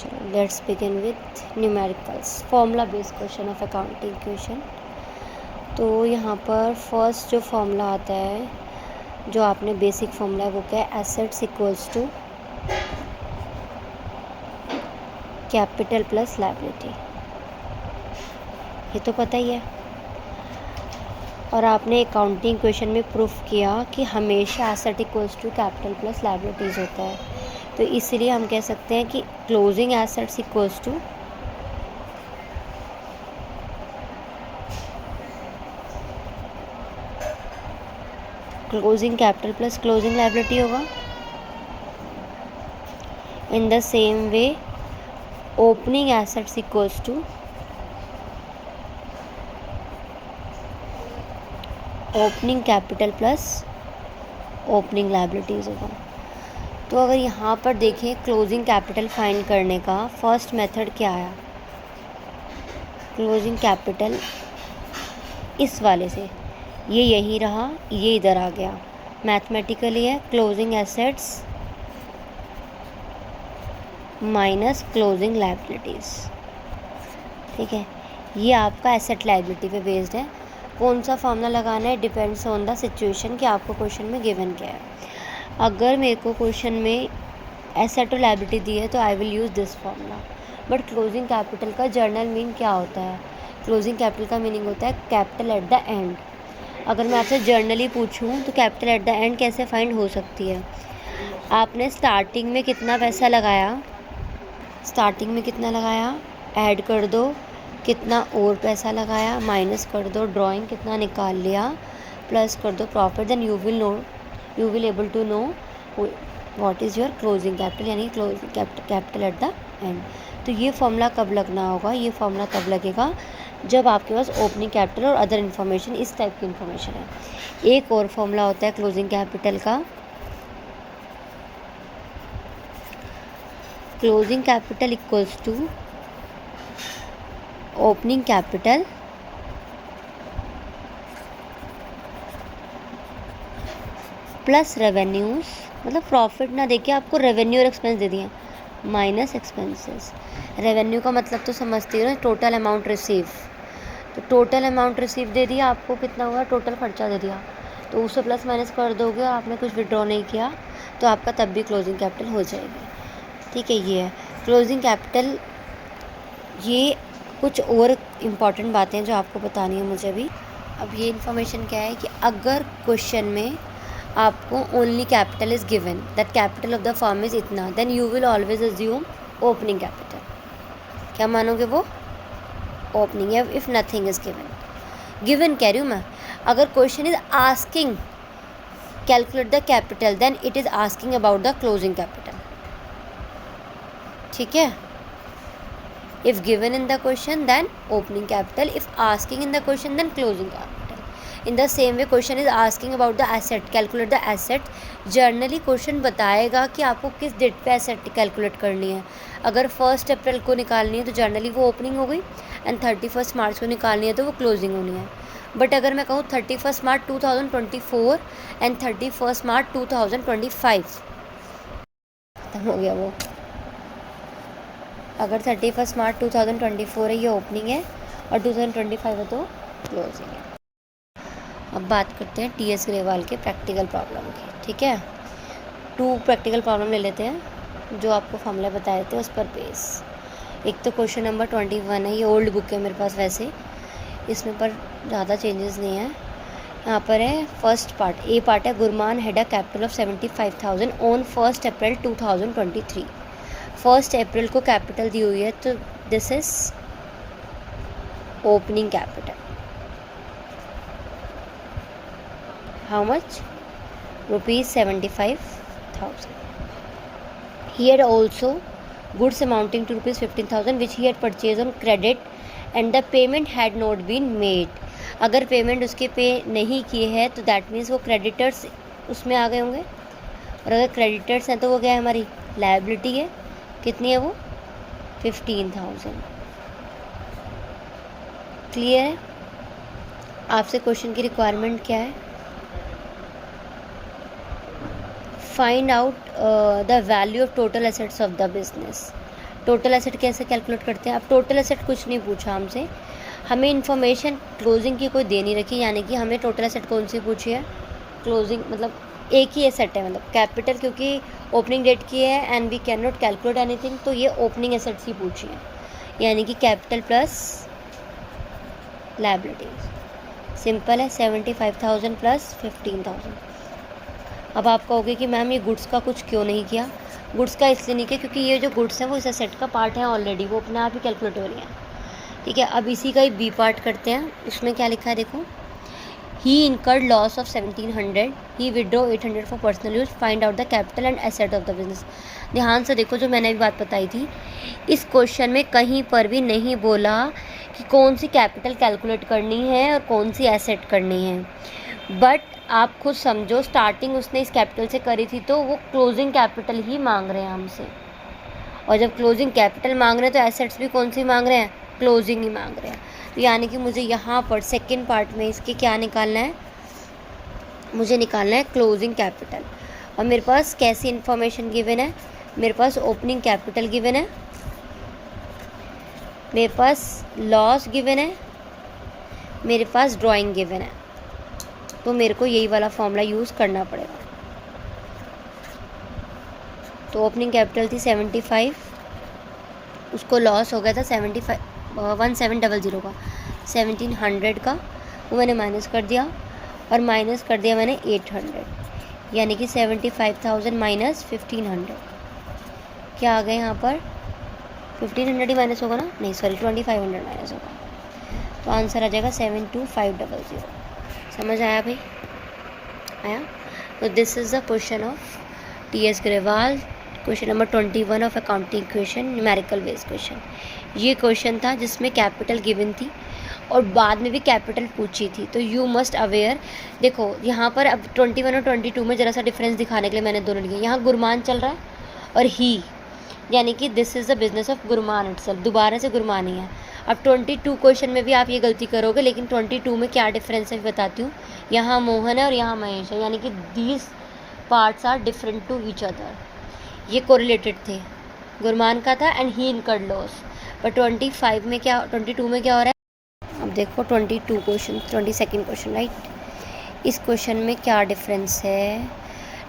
चलो let's begin with numericals, formula based question of accounting question. तो यहाँ पर फर्स्ट जो फॉर्मूला आता है, जो आपने बेसिक फॉर्मूला है वो क्या है, assets equals to capital plus liability. ये तो पता ही है। और आपने अकाउंटिंग क्वेश्चन में प्रूफ किया कि हमेशा asset equals to capital plus liabilities होता है। तो इसलिए हम कह सकते हैं कि closing assets equals to closing capital plus closing liability होगा। In the same way opening assets equals to opening capital plus opening liabilities होगा। तो अगर यहाँ पर देखें क्लोजिंग कैपिटल फाइंड करने का फर्स्ट मेथड क्या आया, क्लोजिंग कैपिटल इस वाले से, ये यहीं रहा, ये इधर आ गया। मैथमेटिकली है closing assets minus closing liabilities. ठीक है, ये आपका एसेट लायबिलिटी पे बेस्ड है। कौन सा फॉर्मूला लगाना है डिपेंड्स ऑन द सिचुएशन कि आपको क्वेश्चन में गिवन क्या है। अगर मेरे को क्वेश्चन में एसेट और लायबिलिटी दी है तो I will use this formula. But closing capital का जर्नल मीन क्या होता है? क्लोजिंग कैपिटल का मीनिंग होता है कैपिटल एट द एंड। अगर मैं आपसे जर्नली पूछूं तो कैपिटल एट द एंड कैसे फाइंड हो सकती है? आपने स्टार्टिंग में कितना पैसा लगाया, स्टार्टिंग में कितना लगाया, ऐड कर दो, कितना और पैसा लगाया, माइनस कर दो, ड्राइंग कितना निकाल लिया, प्लस कर दो profit, then you will able to know what is your closing capital, यानी closing capital at the end. तो ये फॉर्मूला कब लगना होगा? ये फॉर्मूला तब लगेगा जब आपके पास ओपनिंग कैपिटल और अदर इन्फॉर्मेशन, इस टाइप की इन्फॉर्मेशन है। एक और फॉर्मूला होता है क्लोजिंग कैपिटल का, closing capital equals to opening capital plus revenues, मतलब प्रॉफिट ना देके आपको रेवेन्यू और एक्सपेंस दे दिए, माइनस एक्सपेंसेस। रेवेन्यू का मतलब तो समझते हो ना, टोटल अमाउंट रिसीव। तो टोटल अमाउंट रिसीव दे दिया आपको, कितना हुआ, टोटल खर्चा दे दिया, तो उससे प्लस माइनस कर दोगे, आपने कुछ विड्रॉ नहीं किया तो आपका तब भी क्लोजिंग कैपिटल हो जाएगी। ठीक है, ये है क्लोजिंग कैपिटल। ये कुछ और इम्पॉर्टेंट बातें जो आपको बतानी है मुझे भी। अब ये इन्फॉर्मेशन क्या है कि अगर क्वेश्चन में आपको only capital is given, that capital of the firm is इतना, then you will always assume opening capital. क्या मानोगे? वो ओपनिंग है इफ़ नथिंग इज़ गिवन कह रही हूँ मैं। अगर question is asking calculate the capital, then it is asking about the closing capital. ठीक है, if given in the question then opening capital, if asking in the question then closing capital. In the same way question is asking about the asset, calculate the asset. Generally question बताएगा कि आपको किस date पे asset calculate करनी है। अगर 1 अप्रैल को निकालनी है तो जर्नली वो ओपनिंग हो गई, एंड 31 मार्च को निकालनी है तो वो क्लोजिंग होनी है। बट अगर मैं कहूँ 31 मार्च 2024 एंड 31 मार्च 2025, खत्म हो गया वो। अगर 31 मार्च 2024 है, ये ओपनिंग है, और 2025 है तो क्लोजिंग है। अब बात करते हैं टीएस ग्रेवाल के प्रैक्टिकल प्रॉब्लम की। ठीक है, 2 प्रैक्टिकल प्रॉब्लम ले लेते हैं जो आपको फॉर्मूला बताए थे उस पर बेस। एक तो क्वेश्चन नंबर 21 है, ये ओल्ड बुक है मेरे पास वैसे, इसमें पर ज़्यादा चेंजेस नहीं है। यहाँ पर है फर्स्ट पार्ट, ए पार्ट है, Gurman had a capital of 75,000 on 1 April 2023। 1 अप्रैल को कैपिटल दी हुई है, तो this is opening capital. How much? ₹75,000. He had also goods amounting to ₹15,000 which he had purchased on credit and the payment had not been made. अगर payment उसके पे नहीं किए हैं तो दैट मीन्स वो क्रेडिटर्स उसमें आ गए होंगे, और अगर क्रेडिटर्स हैं तो वो क्या है, हमारी लायबिलिटी है। कितनी है वो? 15,000। क्लियर है? आपसे क्वेश्चन की रिक्वायरमेंट क्या है? Find out the value of total assets of the business. Total asset कैसे कैलकुलेट करते हैं? अब टोटल एसेट कुछ नहीं पूछा हमसे, हमें इन्फॉर्मेशन क्लोजिंग की कोई दे नहीं रखी, यानी कि हमें टोटल एसेट कौन सी पूछी है? क्लोजिंग, मतलब एक ही एसेट है, मतलब कैपिटल, क्योंकि ओपनिंग डेट की है and we can not calculate anything, तो ये ओपनिंग एसेट्स ही पूछी है, यानी कि कैपिटल प्लस लायबिलिटीज। सिंपल है, 75,000 प्लस 15,000। अब आप कहोगे कि मैम ये गुड्स का कुछ क्यों नहीं किया? गुड्स का इसलिए नहीं किया क्योंकि ये जो गुड्स हैं वो इस एसेट का पार्ट है ऑलरेडी, वो अपने आप ही कैलकुलेट हो रही हैं। ठीक है, अब इसी का ही बी पार्ट करते हैं। इसमें क्या लिखा है देखो, he incurred loss of 1700, he withdraw 800 for personal use, find out the capital and asset of the business. ध्यान से देखो, जो मैंने अभी बात बताई थी, इस क्वेश्चन में कहीं पर भी नहीं बोला कि कौन सी कैपिटल कैलकुलेट करनी है और कौन सी एसेट करनी है, बट आप खुद समझो, स्टार्टिंग उसने इस कैपिटल से करी थी तो वो क्लोजिंग कैपिटल ही मांग रहे हैं हमसे, और जब क्लोजिंग कैपिटल मांग रहे हैं तो एसेट्स भी कौन सी मांग रहे हैं? क्लोजिंग ही मांग रहे हैं। तो यानी कि मुझे यहाँ पर सेकेंड पार्ट में इसके क्या निकालना है? मुझे निकालना है क्लोजिंग कैपिटल। और मेरे पास कैसी इन्फॉर्मेशन गिवन है? मेरे पास ओपनिंग कैपिटल गिवन है, मेरे पास लॉस गिवन है, मेरे पास ड्राइंग गिवन है, तो मेरे को यही वाला फॉर्मूला यूज़ करना पड़ेगा। तो ओपनिंग कैपिटल थी 75, उसको लॉस हो गया था 1700 का, 1700 का वो मैंने माइनस कर दिया, और माइनस कर दिया मैंने 800, यानी कि 75,000 माइनस 1500 क्या आ गया यहाँ पर? 1500 ही माइनस होगा ना, नहीं सॉरी 2500 माइनस होगा, तो आंसर आ जाएगा 72500। समझ आया भाई? आया? तो this is the question of T.S.. Grewal, question number 21 of accounting equation, numerical based question. ये क्वेश्चन था जिसमें कैपिटल गिवन थी और बाद में भी कैपिटल पूछी थी, तो यू मस्ट अवेयर। देखो यहाँ पर अब 21 और 22 में ज़रा सा डिफरेंस दिखाने के लिए मैंने दोनों लिए, यहाँ गुरमान चल रहा है और ही, यानी कि this is the business of Gurman itself, दोबारा से गुरमान ही है। अब 22 क्वेश्चन में भी आप ये गलती करोगे, लेकिन 22 में क्या डिफरेंस है बताती हूँ। यहाँ मोहन है और यहाँ महेश है, यानी कि these parts are different to each other, ये कोरिलेटेड थे, गुरमान का था एंड ही इनकर्ड लॉस। पर 22 में क्या हो रहा है? अब देखो 22 क्वेश्चन, 22nd क्वेश्चन राइट। इस क्वेश्चन में क्या डिफरेंस है?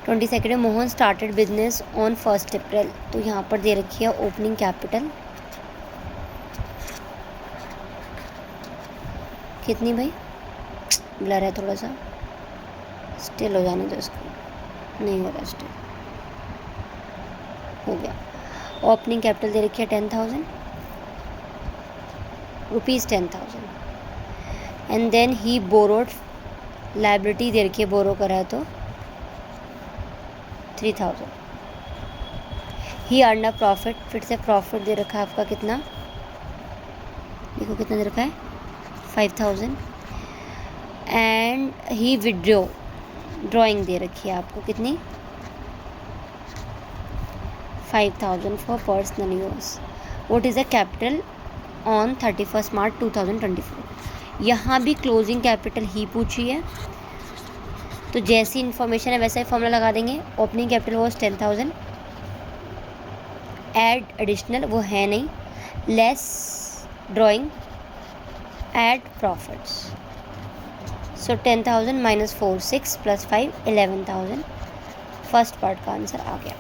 22nd में मोहन स्टार्टेड बिजनेस ऑन 1 अप्रैल, तो यहाँ पर दे रखी है ओपनिंग कैपिटल कितनी भाई? ब्लर है थोड़ा सा, स्टिल हो जाने दो इसको, नहीं हो रहा स्टिल, हो गया। ओपनिंग कैपिटल दे रखी है 10,000 rupees, 10,000, and then he borrowed, liability दे रखी है, बोरो करा है तो 3,000। ही अर्न अ प्रॉफिट, फिर से प्रॉफिट दे रखा है आपका कितना? देखो कितना दे रखा है, 5,000, एंड ही विड्रॉ, ड्राइंग दे रखी है आपको कितनी? 5,000 for personal use. What is the capital on 31 मार्च 2024? यहाँ भी क्लोजिंग कैपिटल ही पूछी है, तो जैसी इन्फॉर्मेशन है वैसा ही फॉर्मूला लगा देंगे। Opening capital was 10,000, add additional वो है नहीं, less drawing, add profits, so 10,000 minus 4 6 प्लस 5 11,000। फर्स्ट पार्ट का आंसर आ गया।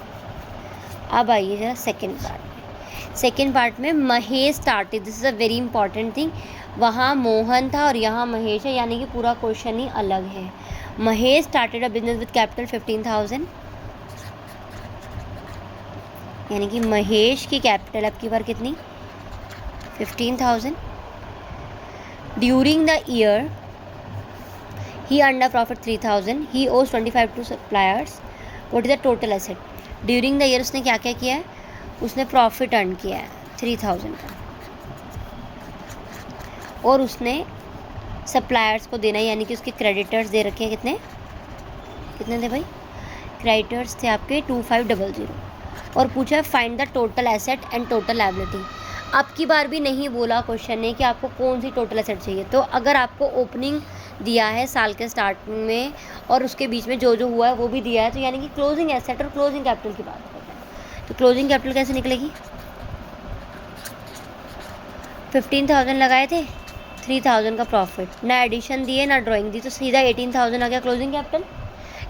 अब आइए जरा सेकेंड पार्ट में। सेकेंड पार्ट में Mahesh started, this is a very important thing, वहाँ मोहन था और यहाँ महेश है, यानी कि पूरा क्वेश्चन ही अलग है। Mahesh started a business with capital 15,000, यानी कि महेश की कैपिटल अब की बार कितनी? 15,000। During the year he earned a profit 3,000, he owes 25 to suppliers, what is the total asset? During the year उसने क्या क्या किया है? उसने प्रॉफिट अर्न किया है 3,000 का, और उसने सप्लायर्स को देना है, यानी कि उसके क्रेडिटर्स दे रखे हैं कितने थे भाई? क्रेडिटर्स थे आपके 2500, और पूछा है find the total asset and total liability. अब की बार भी नहीं बोला क्वेश्चन ने कि आपको कौन सी टोटल एसेट चाहिए, तो अगर आपको ओपनिंग दिया है साल के स्टार्टिंग में और उसके बीच में जो जो हुआ है वो भी दिया है, तो यानी कि क्लोजिंग एसेट और क्लोजिंग कैपिटल की बात करते हैं। तो क्लोजिंग कैपिटल कैसे निकलेगी? 15,000 लगाए थे, 3,000 का प्रॉफिट, ना एडिशन दिए ना ड्राइंग दी, तो सीधा 18,000 आ गया क्लोजिंग कैपिटल,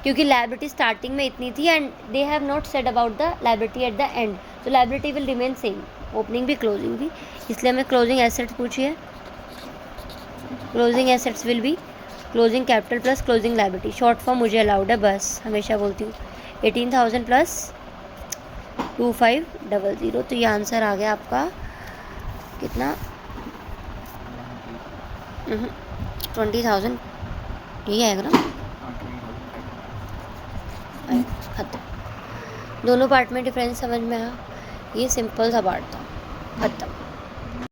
क्योंकि लायबिलिटी स्टार्टिंग में इतनी थी and they have not said about the liability at the end, तो liability will remain same, opening भी क्लोजिंग भी, इसलिए हमें क्लोजिंग एसेट्स पूछी है। Closing assets will be closing capital plus closing liability, short form मुझे अलाउड है, बस हमेशा बोलती हूँ। 18,000 प्लस 2500, तो ये आंसर आ गया आपका कितना, 20,000, यही आएगा ना, खत्म। दोनों पार्ट में डिफरेंस समझ में आया, ये सिंपल सा पार्ट था, खत्म।